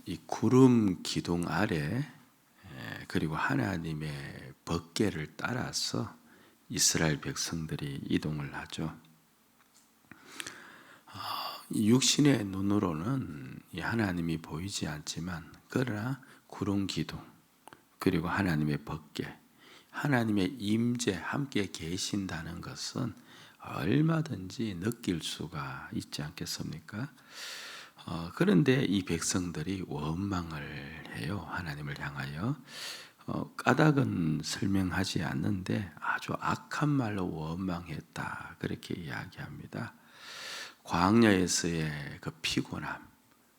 이 구름 기둥 아래 그리고 하나님의 법궤를 따라서 이스라엘 백성들이 이동을 하죠. 육신의 눈으로는 이 하나님이 보이지 않지만 그러나 구름 기둥 그리고 하나님의 법궤, 하나님의 임재 함께 계신다는 것은 얼마든지 느낄 수가 있지 않겠습니까? 그런데 이 백성들이 원망을 해요. 하나님을 향하여. 까닭은 설명하지 않는데 아주 악한 말로 원망했다. 그렇게 이야기합니다. 광야에서의 그 피곤함,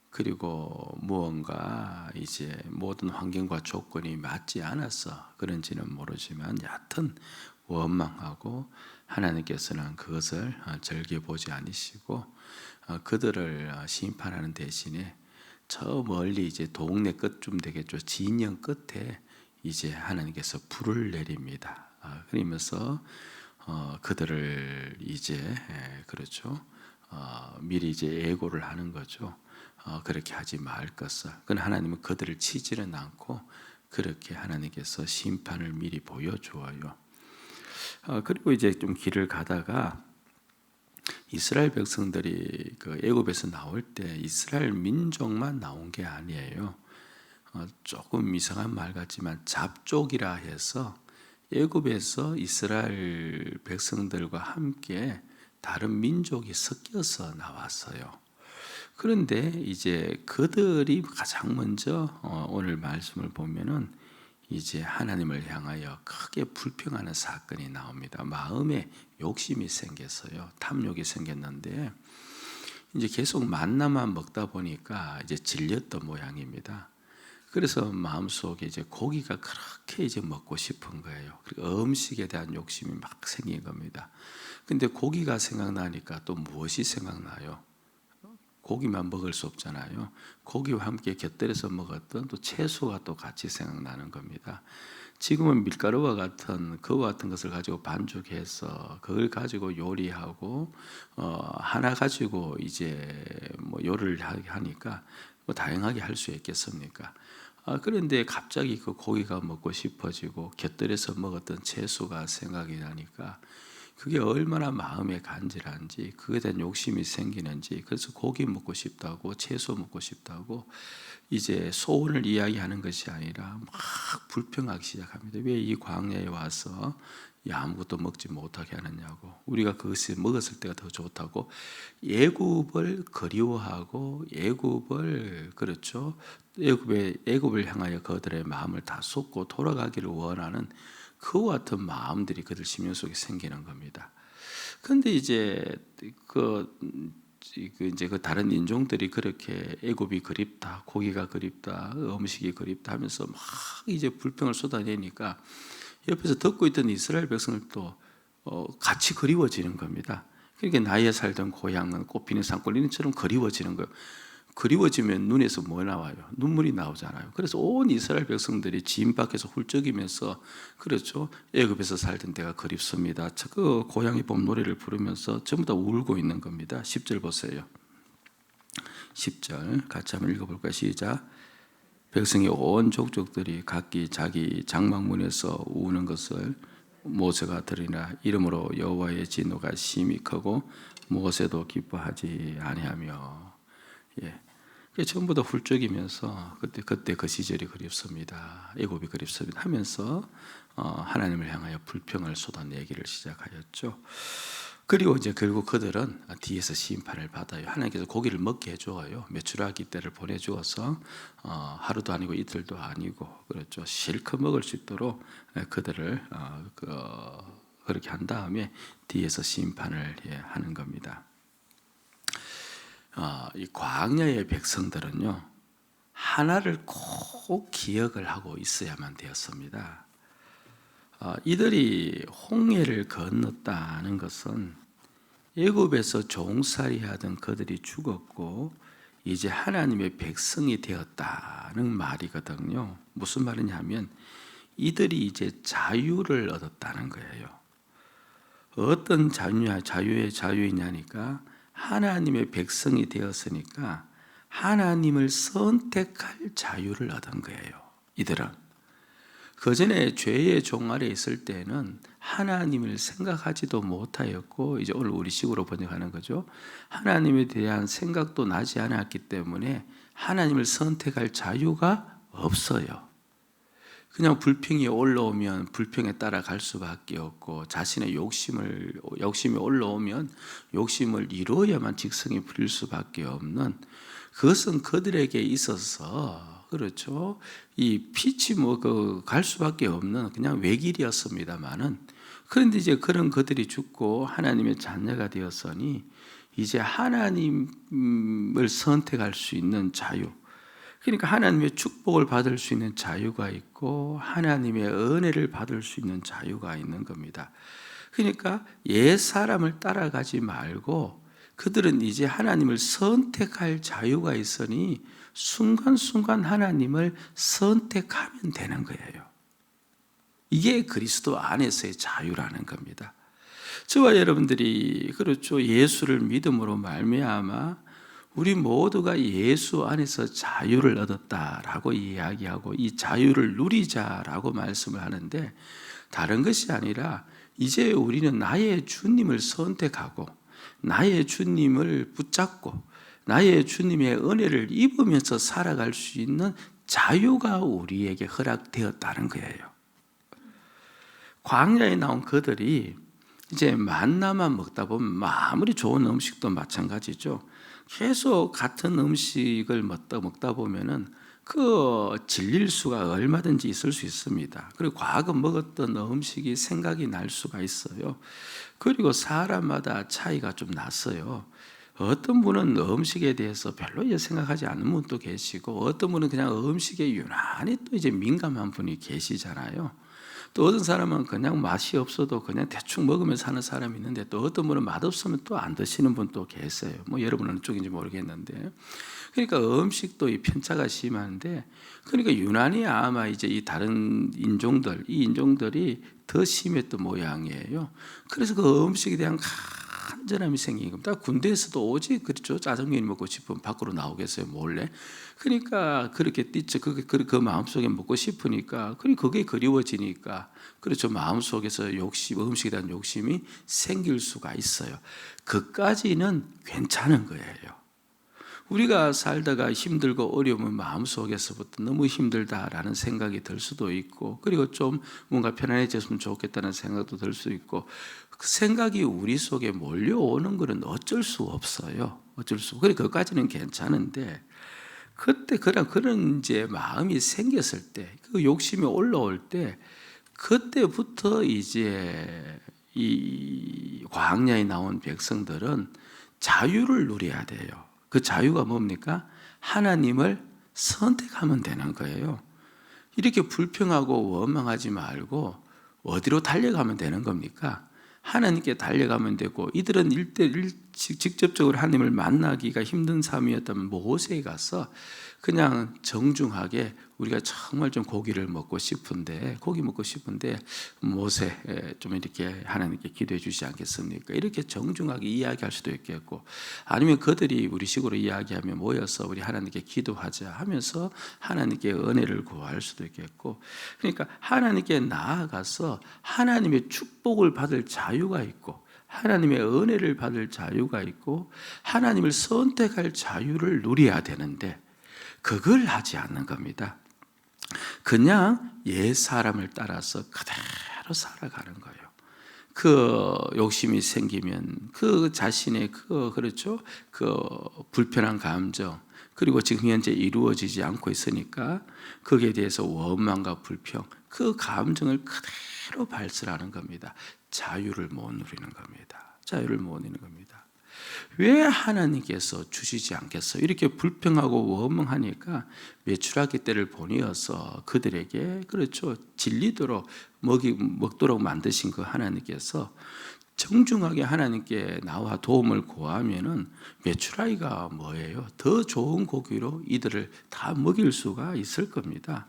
그리고 무언가 이제 모든 환경과 조건이 맞지 않아서 그런지는 모르지만 여하튼 원망하고 하나님께서는 그것을 즐겨보지 않으시고 그들을 심판하는 대신에 저 멀리 이제 동네 끝쯤 되겠죠. 진영 끝에 이제 하나님께서 불을 내립니다. 그러면서 그들을 이제 그렇죠. 미리 이제 예고를 하는 거죠. 그렇게 하지 말 것을. 그러나 하나님은 그들을 치지는 않고 그렇게 하나님께서 심판을 미리 보여주어요. 그리고 이제 좀 길을 가다가 이스라엘 백성들이 그 애굽에서 나올 때 이스라엘 민족만 나온 게 아니에요. 조금 이상한 말 같지만 잡족이라 해서 애굽에서 이스라엘 백성들과 함께 다른 민족이 섞여서 나왔어요. 그런데 이제 그들이 가장 먼저 오늘 말씀을 보면은 이제 하나님을 향하여 크게 불평하는 사건이 나옵니다. 마음에 욕심이 생겼어요. 탐욕이 생겼는데 이제 계속 만나만 먹다 보니까 이제 질렸던 모양입니다. 그래서 마음속에 이제 고기가 그렇게 이제 먹고 싶은 거예요. 그리고 음식에 대한 욕심이 막 생긴 겁니다. 근데 고기가 생각나니까 또 무엇이 생각나요? 고기만 먹을 수 없잖아요. 고기와 함께 곁들여서 먹었던 또 채소가 또 같이 생각나는 겁니다. 지금은 밀가루와 같은 그와 같은 것을 가지고 반죽해서 그걸 가지고 요리하고 하나 가지고 이제 뭐 요리를 하니까 뭐 다양하게 할 수 있겠습니까? 그런데 갑자기 그 고기가 먹고 싶어지고 곁들여서 먹었던 채소가 생각이 나니까 그게 얼마나 마음에 간절한지 그에 대한 욕심이 생기는지 그래서 고기 먹고 싶다고 채소 먹고 싶다고 이제 소원을 이야기하는 것이 아니라 막 불평하기 시작합니다. 왜 이 광야에 와서 아무것도 먹지 못하게 하느냐고 우리가 그것을 먹었을 때가 더 좋다고 애굽을 그리워하고 애굽을 그렇죠 애굽을 향하여 그들의 마음을 다 쏟고 돌아가기를 원하는 그와 같은 마음들이 그들 심령 속에 생기는 겁니다. 그런데 이제 이제 그 다른 인종들이 그렇게 애굽이 그립다, 고기가 그립다, 음식이 그립다 하면서 막 이제 불평을 쏟아내니까 옆에서 듣고 있던 이스라엘 백성들도 같이 그리워지는 겁니다. 그러니까 나의 살던 고향은 꽃피는 산골리는처럼 그리워지는 거예요. 그리워지면 눈에서 뭐 나와요? 눈물이 나오잖아요. 그래서 온 이스라엘 백성들이 진 밖에서 훌쩍이면서 그렇죠. 애굽에서 살던 때가 그립습니다. 그 고향의 봄 노래를 부르면서 전부 다 울고 있는 겁니다. 10절 보세요. 10절 같이 한번 읽어볼까요? 시작. 백성의 온 족족들이 각기 자기 장막문에서 우는 것을 모세가 들으나 이러므로 여호와의 진노가 심히 크고 모세도 기뻐하지 아니하며 전부 다 훌쩍이면서 그때 그 시절이 그립습니다. 애굽이 그립습니다 하면서 하나님을 향하여 불평을 쏟아내기를 시작하였죠. 그리고 이제 결국 그들은 뒤에서 심판을 받아요. 하나님께서 고기를 먹게 해주어요. 메추라기 떼를 보내주어서 하루도 아니고 이틀도 아니고 그렇죠. 실컷 먹을 수 있도록 그들을 그렇게 한 다음에 뒤에서 심판을 하는 겁니다. 이 광야의 백성들은요 하나를 꼭 기억을 하고 있어야만 되었습니다. 이들이 홍해를 건넜다는 것은 애굽에서 종살이하던 그들이 죽었고 이제 하나님의 백성이 되었다는 말이거든요. 무슨 말이냐면 이들이 이제 자유를 얻었다는 거예요. 어떤 자유의 자유이냐니까 하나님의 백성이 되었으니까 하나님을 선택할 자유를 얻은 거예요. 이들은 그전에 죄의 종 아래 있을 때는 하나님을 생각하지도 못하였고, 이제 오늘 우리식으로 번역하는 거죠. 하나님에 대한 생각도 나지 않았기 때문에 하나님을 선택할 자유가 없어요. 그냥 불평이 올라오면 불평에 따라갈 수밖에 없고, 자신의 욕심이 올라오면 욕심을 이루어야만 직성이 부릴 수밖에 없는, 그것은 그들에게 있어서 그렇죠. 이 빛이 갈 수밖에 없는 그냥 외길이었습니다만은, 그런데 이제 그런 그들이 죽고 하나님의 자녀가 되었으니 이제 하나님을 선택할 수 있는 자유, 그러니까 하나님의 축복을 받을 수 있는 자유가 있고 하나님의 은혜를 받을 수 있는 자유가 있는 겁니다. 그러니까 옛 사람을 따라가지 말고 그들은 이제 하나님을 선택할 자유가 있으니 순간순간 하나님을 선택하면 되는 거예요. 이게 그리스도 안에서의 자유라는 겁니다. 저와 여러분들이 그렇죠. 예수를 믿음으로 말미암아 우리 모두가 예수 안에서 자유를 얻었다라고 이야기하고 이 자유를 누리자라고 말씀을 하는데, 다른 것이 아니라 이제 우리는 나의 주님을 선택하고 나의 주님을 붙잡고 나의 주님의 은혜를 입으면서 살아갈 수 있는 자유가 우리에게 허락되었다는 거예요. 광야에 나온 그들이 이제 만나만 먹다 보면 아무리 좋은 음식도 마찬가지죠. 계속 같은 음식을 먹다 보면은 그 질릴 수가 얼마든지 있을 수 있습니다. 그리고 과거 먹었던 음식이 생각이 날 수가 있어요. 그리고 사람마다 차이가 좀 났어요. 어떤 분은 음식에 대해서 별로 생각하지 않는 분도 계시고, 어떤 분은 그냥 음식에 유난히 또 이제 민감한 분이 계시잖아요. 또 어떤 사람은 그냥 맛이 없어도 그냥 대충 먹으면서 사는 사람이 있는데, 또 어떤 분은 맛없으면 또 안 드시는 분도 계세요. 여러분은 어느 쪽인지 모르겠는데, 그러니까 음식도 이 편차가 심한데, 그러니까 유난히 아마 이제 이 다른 인종들, 이 인종들이 더 심했던 모양이에요. 그래서 그 음식에 대한 간절함이 생긴 겁니다. 군대에서도 오직 그렇죠. 짜장면 먹고 싶으면 밖으로 나오겠어요, 몰래. 그러니까 그렇게 뛰죠. 그 마음속에 먹고 싶으니까, 그게 그리워지니까, 그렇죠. 마음속에서 음식에 대한 욕심이 생길 수가 있어요. 그까지는 괜찮은 거예요. 우리가 살다가 힘들고 어려우면 마음속에서부터 너무 힘들다라는 생각이 들 수도 있고, 그리고 좀 뭔가 편안해졌으면 좋겠다는 생각도 들 수 있고, 그 생각이 우리 속에 몰려오는 것은 어쩔 수 없어요. 어쩔 수 없고, 그래 그것까지는 괜찮은데, 그때 그런 이제 마음이 생겼을 때, 그 욕심이 올라올 때, 그때부터 이제 이 광야에 나온 백성들은 자유를 누려야 돼요. 그 자유가 뭡니까? 하나님을 선택하면 되는 거예요. 이렇게 불평하고 원망하지 말고 어디로 달려가면 되는 겁니까? 하나님께 달려가면 되고, 이들은 직접적으로 하나님을 만나기가 힘든 삶이었다면 모세에 가서 그냥 정중하게 우리가 정말 좀 고기 먹고 싶은데 모세 좀 이렇게 하나님께 기도해 주시지 않겠습니까? 이렇게 정중하게 이야기할 수도 있겠고, 아니면 그들이 우리식으로 이야기하면 모여서 우리 하나님께 기도하자 하면서 하나님께 은혜를 구할 수도 있겠고, 그러니까 하나님께 나아가서 하나님의 축복을 받을 자유가 있고 하나님의 은혜를 받을 자유가 있고 하나님을 선택할 자유를 누려야 되는데, 그걸 하지 않는 겁니다. 그냥 옛 사람을 따라서 그대로 살아가는 거예요. 그 욕심이 생기면 그 자신의 그렇죠. 그 불편한 감정, 그리고 지금 현재 이루어지지 않고 있으니까 거기에 대해서 원망과 불평, 그 감정을 그대로 발설하는 겁니다. 자유를 못 누리는 겁니다. 자유를 못 누리는 겁니다. 왜 하나님께서 주시지 않겠어요? 이렇게 불평하고 원망하니까 메추라기 떼를 보내어서 그들에게 그렇죠. 진리도록 먹도록 만드신 그 하나님께서 정중하게 하나님께 나와 도움을 구하면은 메추라기가 뭐예요? 더 좋은 고기로 이들을 다 먹일 수가 있을 겁니다.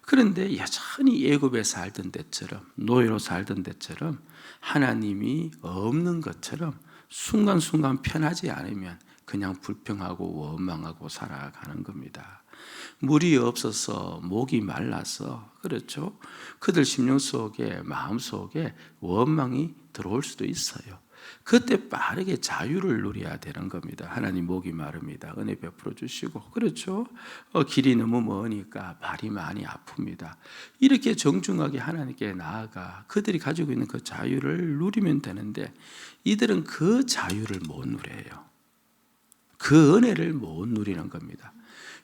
그런데 여전히 애굽에 살던 때처럼, 노예로 살던 때처럼 하나님이 없는 것처럼 순간순간 편하지 않으면 그냥 불평하고 원망하고 살아가는 겁니다. 물이 없어서 목이 말라서 그렇죠. 그들 심령 속에 마음 속에 원망이 들어올 수도 있어요. 그때 빠르게 자유를 누려야 되는 겁니다. 하나님 목이 마릅니다. 은혜 베풀어 주시고 그렇죠. 길이 너무 머니까 발이 많이 아픕니다. 이렇게 정중하게 하나님께 나아가 그들이 가지고 있는 그 자유를 누리면 되는데 이들은 그 자유를 못 누려요. 그 은혜를 못 누리는 겁니다.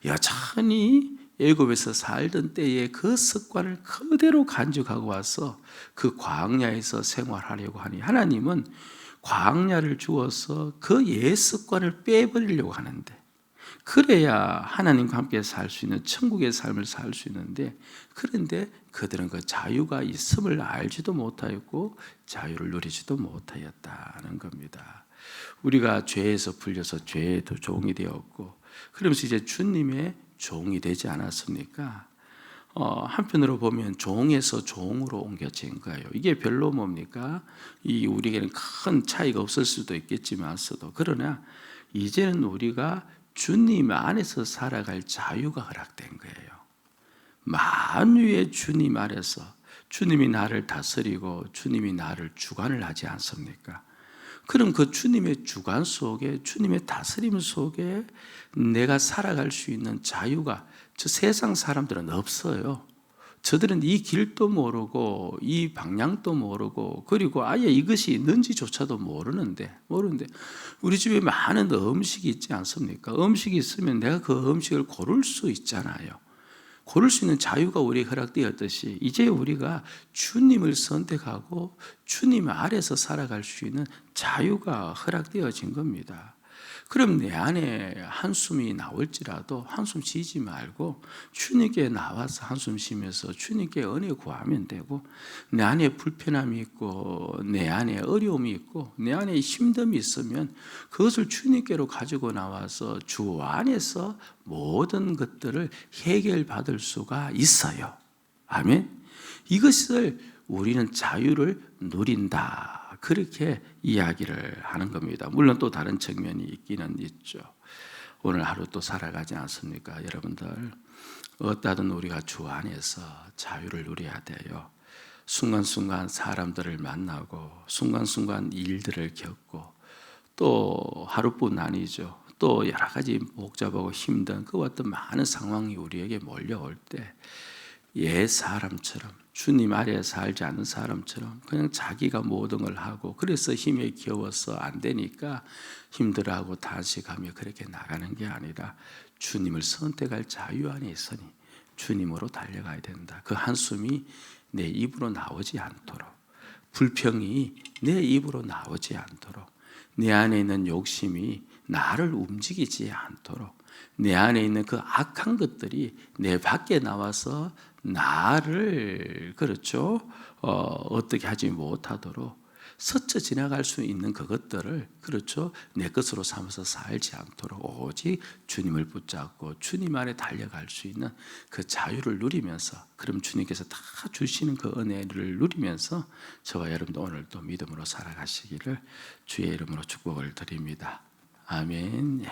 여전히 애굽에서 살던 때의 그 습관을 그대로 간직하고 와서 그 광야에서 생활하려고 하니 하나님은 광야를 주어서 그 옛 습관을 빼버리려고 하는데 그래야 하나님과 함께 살 수 있는 천국의 삶을 살 수 있는데 그런데 그들은 그 자유가 있음을 알지도 못하였고 자유를 누리지도 못하였다는 겁니다. 우리가 죄에서 풀려서 죄의 종이 되었고 그러면서 이제 주님의 종이 되지 않았습니까? 한편으로 보면 종에서 종으로 옮겨진 거예요. 이게 별로 뭡니까? 우리에게는 큰 차이가 없을 수도 있겠지만서도 그러나 이제는 우리가 주님 안에서 살아갈 자유가 허락된 거예요. 만유의 주님 아래서 주님이 나를 다스리고 주님이 나를 주관을 하지 않습니까? 그럼 그 주님의 주관 속에 주님의 다스림 속에 내가 살아갈 수 있는 자유가 저 세상 사람들은 없어요. 저들은 이 길도 모르고 이 방향도 모르고 그리고 아예 이것이 있는지조차도 모르는데 우리 집에 많은 음식이 있지 않습니까? 음식이 있으면 내가 그 음식을 고를 수 있잖아요. 고를 수 있는 자유가 우리에게 허락되었듯이 이제 우리가 주님을 선택하고 주님 아래서 살아갈 수 있는 자유가 허락되어진 겁니다. 그럼 내 안에 한숨이 나올지라도 한숨 쉬지 말고 주님께 나와서 한숨 쉬면서 주님께 은혜 구하면 되고 내 안에 불편함이 있고 내 안에 어려움이 있고 내 안에 힘듦이 있으면 그것을 주님께로 가지고 나와서 주 안에서 모든 것들을 해결받을 수가 있어요. 아멘. 이것을 우리는 자유를 누린다. 그렇게 이야기를 하는 겁니다. 물론 또 다른 측면이 있기는 있죠. 오늘 하루 또 살아가지 않습니까? 여러분들 어떠하든 우리가 주 안에서 자유를 누려야 돼요. 순간순간 사람들을 만나고 순간순간 일들을 겪고 또 하루뿐 아니죠. 또 여러 가지 복잡하고 힘든 그와 같은 많은 상황이 우리에게 몰려올 때 옛 사람처럼 주님 아래 살지 않는 사람처럼 그냥 자기가 모든 걸 하고 그래서 힘에 겨워서 안 되니까 힘들어하고 단식하며 그렇게 나가는 게 아니라 주님을 선택할 자유 안에 있으니 주님으로 달려가야 된다. 그 한숨이 내 입으로 나오지 않도록 불평이 내 입으로 나오지 않도록 내 안에 있는 욕심이 나를 움직이지 않도록 내 안에 있는 그 악한 것들이 내 밖에 나와서 나를 그렇죠 어떻게 하지 못하도록 스쳐 지나갈 수 있는 그것들을 그렇죠 내 것으로 삼아서 살지 않도록 오직 주님을 붙잡고 주님 안에 달려갈 수 있는 그 자유를 누리면서 그럼 주님께서 다 주시는 그 은혜를 누리면서 저와 여러분도 오늘도 믿음으로 살아가시기를 주의 이름으로 축복을 드립니다. 아멘.